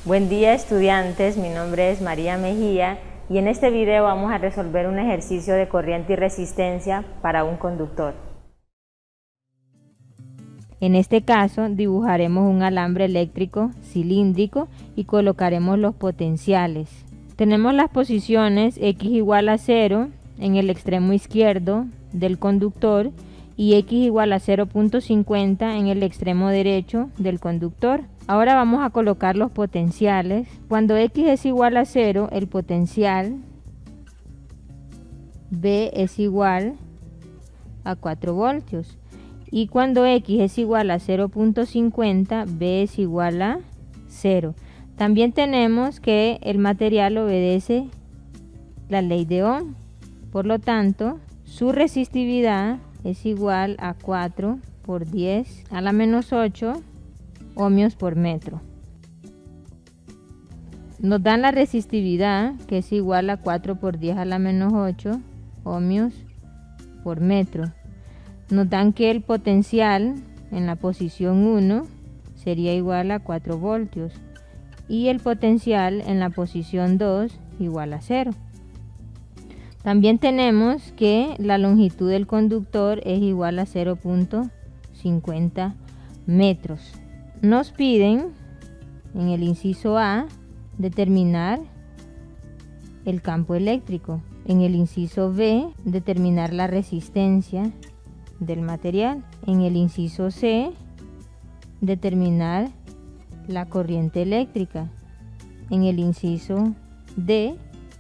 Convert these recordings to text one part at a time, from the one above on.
Buen día, estudiantes, mi nombre es María Mejía y en este video vamos a resolver un ejercicio de corriente y resistencia para un conductor. En este caso dibujaremos un alambre eléctrico cilíndrico y colocaremos los potenciales. Tenemos las posiciones X igual a 0 en el extremo izquierdo del conductor y X igual a 0.50 en el extremo derecho del conductor. Ahora vamos a colocar los potenciales. Cuando X es igual a 0, el potencial V es igual a 4 voltios. Y cuando X es igual a 0.50, V es igual a 0. También tenemos que el material obedece la ley de Ohm. Por lo tanto, su resistividad es igual a 4 por 10 a la menos 8 ohmios por metro. Nos dan la resistividad, que es igual a 4 por 10 a la menos 8 ohmios por metro. Nos dan que el potencial en la posición 1 sería igual a 4 voltios y el potencial en la posición 2 igual a 0. También tenemos que la longitud del conductor es igual a 0.50 metros. Nos piden en el inciso A determinar el campo eléctrico. En el inciso B determinar la resistencia del material. En el inciso C determinar la corriente eléctrica. En el inciso D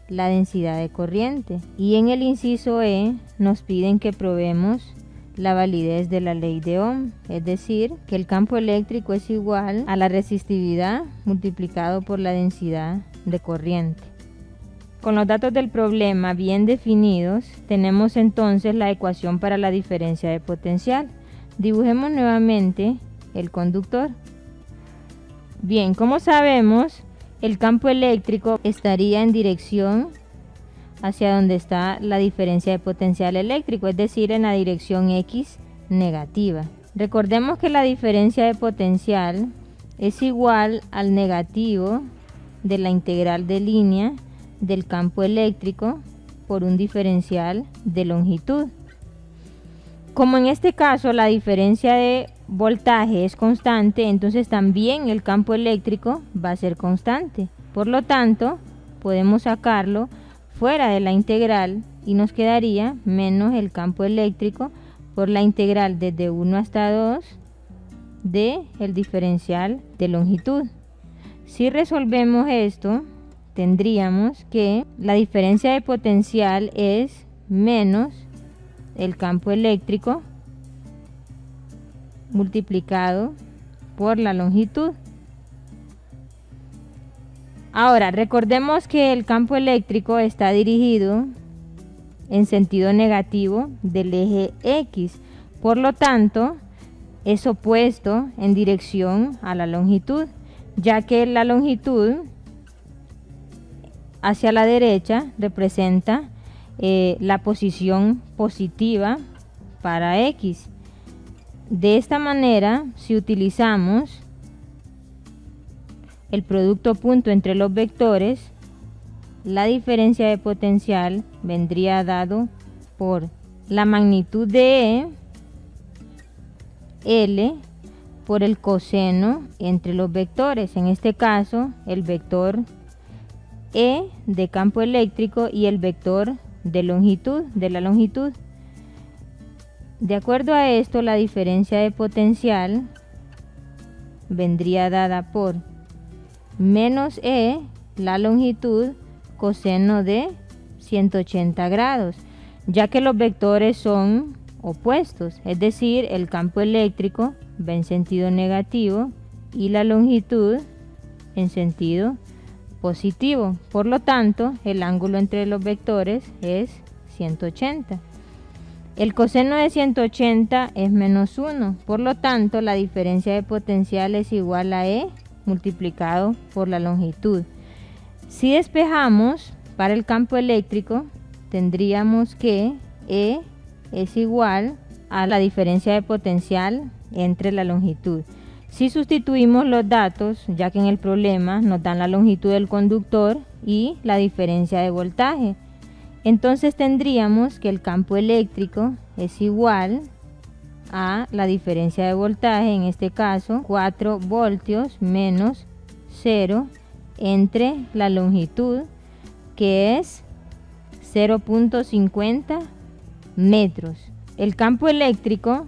la densidad de corriente. Y en el inciso E nos piden que probemos la validez de la ley de Ohm, es decir, que el campo eléctrico es igual a la resistividad multiplicado por la densidad de corriente. Con los datos del problema bien definidos, tenemos entonces la ecuación para la diferencia de potencial. Dibujemos nuevamente el conductor. Bien, como sabemos, el campo eléctrico estaría en dirección hacia donde está la diferencia de potencial eléctrico, es decir, en la dirección X negativa. Recordemos que la diferencia de potencial es igual al negativo de la integral de línea del campo eléctrico por un diferencial de longitud. Como en este caso la diferencia de voltaje es constante, entonces también el campo eléctrico va a ser constante. Por lo tanto, podemos sacarlo fuera de la integral y nos quedaría menos el campo eléctrico por la integral desde 1 hasta 2 de el diferencial de longitud. Si resolvemos esto, tendríamos que la diferencia de potencial es menos el campo eléctrico multiplicado por la longitud. Ahora, recordemos que el campo eléctrico está dirigido en sentido negativo del eje X. Por lo tanto, es opuesto en dirección a la longitud, ya que la longitud hacia la derecha representa la posición positiva para X. De esta manera, si utilizamos el producto punto entre los vectores, la diferencia de potencial vendría dado por la magnitud de L por el coseno entre los vectores, en este caso el vector E de campo eléctrico y el vector de longitud, de la longitud. De acuerdo a esto, la diferencia de potencial vendría dada por menos E, la longitud, coseno de 180 grados, ya que los vectores son opuestos, es decir, el campo eléctrico va en sentido negativo y la longitud en sentido positivo. Por lo tanto, el ángulo entre los vectores es 180. El coseno de 180 es menos 1, por lo tanto, la diferencia de potencial es igual a E multiplicado por la longitud. Si despejamos para el campo eléctrico, tendríamos que E es igual a la diferencia de potencial entre la longitud. Si sustituimos los datos, ya que en el problema nos dan la longitud del conductor y la diferencia de voltaje, entonces tendríamos que el campo eléctrico es igual a la diferencia de voltaje, en este caso 4 voltios menos 0 entre la longitud, que es 0.50 metros. El campo eléctrico,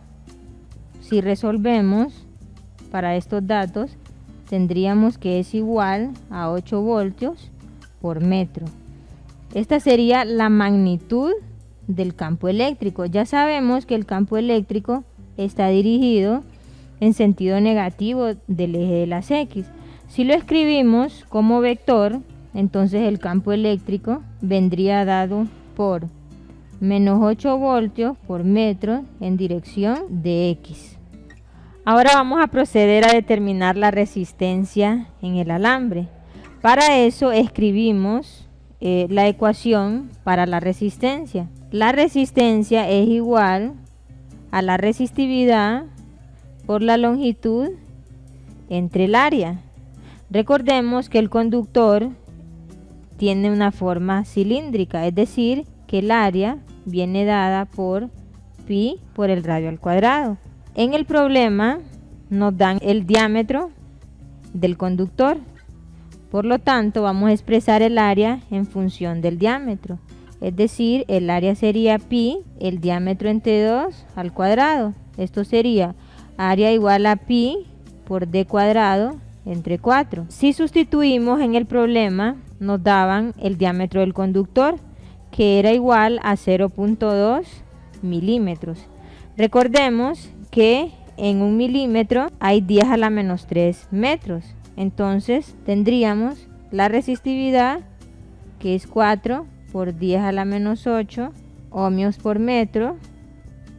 si resolvemos para estos datos, tendríamos que es igual a 8 voltios por metro. Esta sería la magnitud del campo eléctrico. Ya sabemos que el campo eléctrico está dirigido en sentido negativo del eje de las X. Si lo escribimos como vector, entonces el campo eléctrico vendría dado por menos 8 voltios por metro en dirección de X. Ahora vamos a proceder a determinar la resistencia en el alambre. Para eso escribimos la ecuación para la resistencia. La resistencia es igual a la resistividad por la longitud entre el área. Recordemos que el conductor tiene una forma cilíndrica, es decir, que el área viene dada por pi por el radio al cuadrado. En el problema nos dan el diámetro del conductor, por lo tanto vamos a expresar el área en función del diámetro, es decir, el área sería pi, el diámetro entre 2 al cuadrado. Esto sería área igual a pi por d cuadrado entre 4. Si sustituimos en el problema, nos daban el diámetro del conductor, que era igual a 0.2 milímetros. Recordemos que en 1 milímetro hay 10 a la menos 3 metros. Entonces tendríamos la resistividad, que es 4 por 10 a la menos 8 ohmios por metro,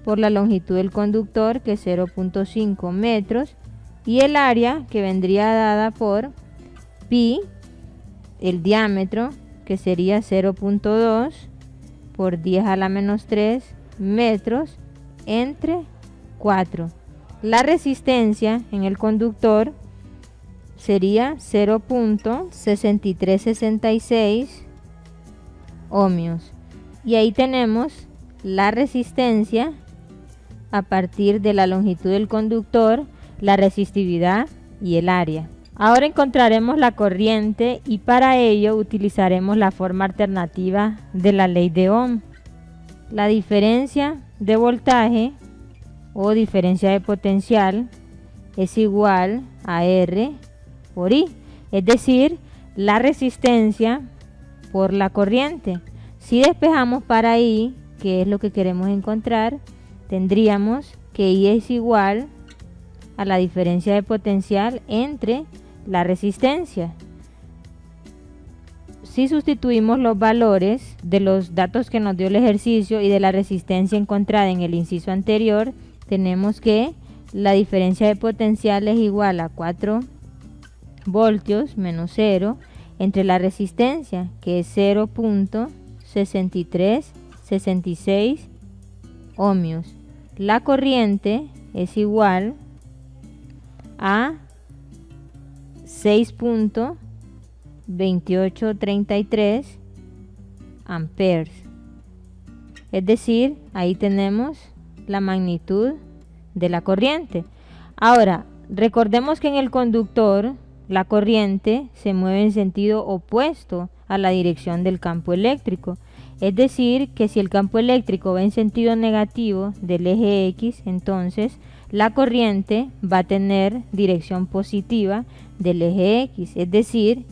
por la longitud del conductor, que es 0.5 metros, y el área, que vendría dada por pi, el diámetro, que sería 0.2 por 10 a la menos 3 metros entre 4. La resistencia en el conductor sería 0.6366 ohmios. Y ahí tenemos la resistencia a partir de la longitud del conductor, la resistividad y el área. Ahora encontraremos la corriente y para ello utilizaremos la forma alternativa de la ley de Ohm. La diferencia de voltaje o diferencia de potencial es igual a R por I, es decir, la resistencia por la corriente. Si despejamos para I, que es lo que queremos encontrar, tendríamos que I es igual a la diferencia de potencial entre la resistencia. Si sustituimos los valores de los datos que nos dio el ejercicio y de la resistencia encontrada en el inciso anterior, tenemos que la diferencia de potencial es igual a 4 voltios menos 0 entre la resistencia, que es 0.6366 ohmios. La corriente es igual a 6.2833 amperes. Es decir, ahí tenemos la magnitud de la corriente. Ahora, recordemos que en el conductor la corriente se mueve en sentido opuesto a la dirección del campo eléctrico. Es decir, que si el campo eléctrico va en sentido negativo del eje X, entonces la corriente va a tener dirección positiva del eje X. Es decir,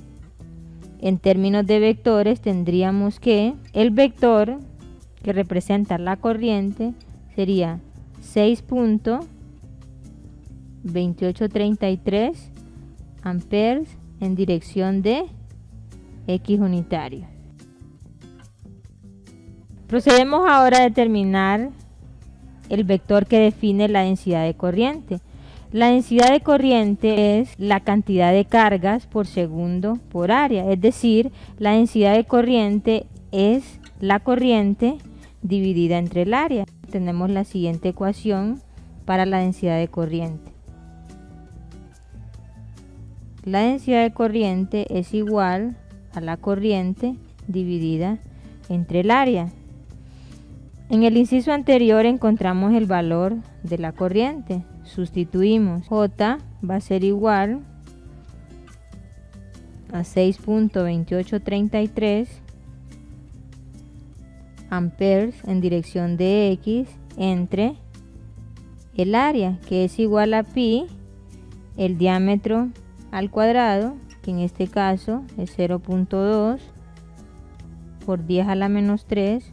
en términos de vectores tendríamos que el vector que representa la corriente sería 6.2833 amperes en dirección de X unitario. Procedemos ahora a determinar el vector que define la densidad de corriente. La densidad de corriente es la cantidad de cargas por segundo por área, es decir, la densidad de corriente es la corriente dividida entre el área. Tenemos la siguiente ecuación para la densidad de corriente. la densidad de corriente es igual a la corriente dividida entre el área. En el inciso anterior encontramos el valor de la corriente. Sustituimos. J va a ser igual a 6.2833 amperes en dirección de X entre el área, que es igual a pi, el diámetro al cuadrado, que en este caso es 0.2 por 10 a la menos 3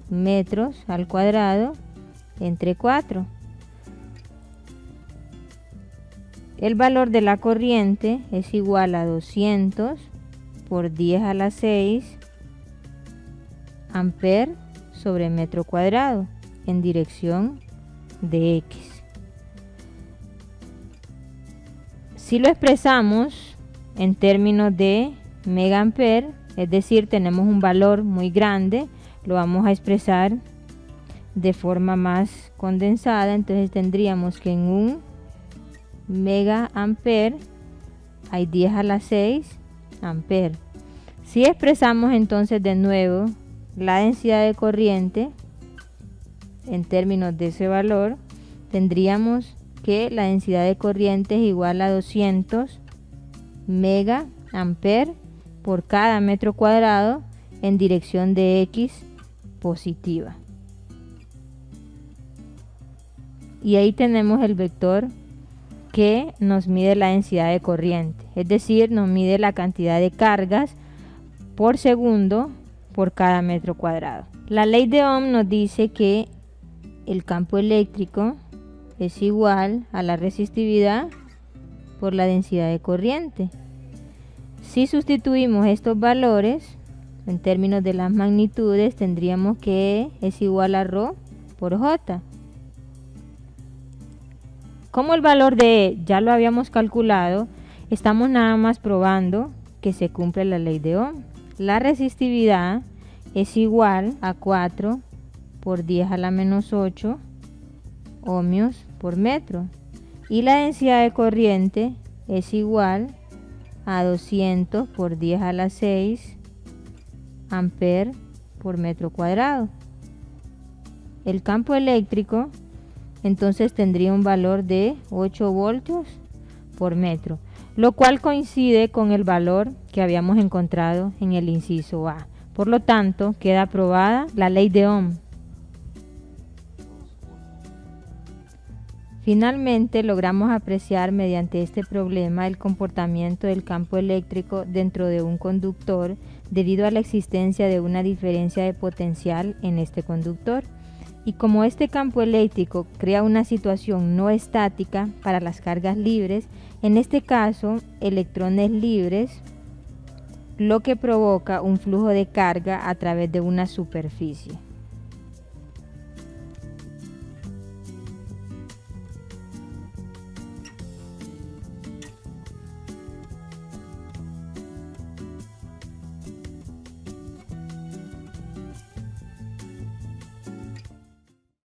metros al cuadrado entre 4. El valor de la corriente es igual a 200 por 10 a la 6 amperes sobre metro cuadrado en dirección de X. Si lo expresamos en términos de megaamper, es decir, tenemos un valor muy grande, lo vamos a expresar de forma más condensada. Entonces tendríamos que en un megaamper hay 10 a la 6 amperes. Si expresamos entonces de nuevo la densidad de corriente en términos de ese valor, tendríamos que la densidad de corriente es igual a 200 megaamper por cada metro cuadrado en dirección de X positiva. Y ahí tenemos el vector que nos mide la densidad de corriente, es decir, nos mide la cantidad de cargas por segundo por cada metro cuadrado. La ley de Ohm nos dice que el campo eléctrico es igual a la resistividad por la densidad de corriente. Si sustituimos estos valores en términos de las magnitudes, tendríamos que E es igual a ρ por J. Como el valor de E ya lo habíamos calculado, estamos nada más probando que se cumple la ley de Ohm. La resistividad es igual a 4 por 10 a la menos 8 ohmios por metro. Y la densidad de corriente es igual a 200 por 10 a la 6 amperes por metro cuadrado. El campo eléctrico entonces tendría un valor de 8 voltios por metro, lo cual coincide con el valor que habíamos encontrado en el inciso A. Por lo tanto, queda aprobada la ley de Ohm. Finalmente, logramos apreciar mediante este problema el comportamiento del campo eléctrico dentro de un conductor debido a la existencia de una diferencia de potencial en este conductor. Y como este campo eléctrico crea una situación no estática para las cargas libres, en este caso electrones libres, lo que provoca un flujo de carga a través de una superficie.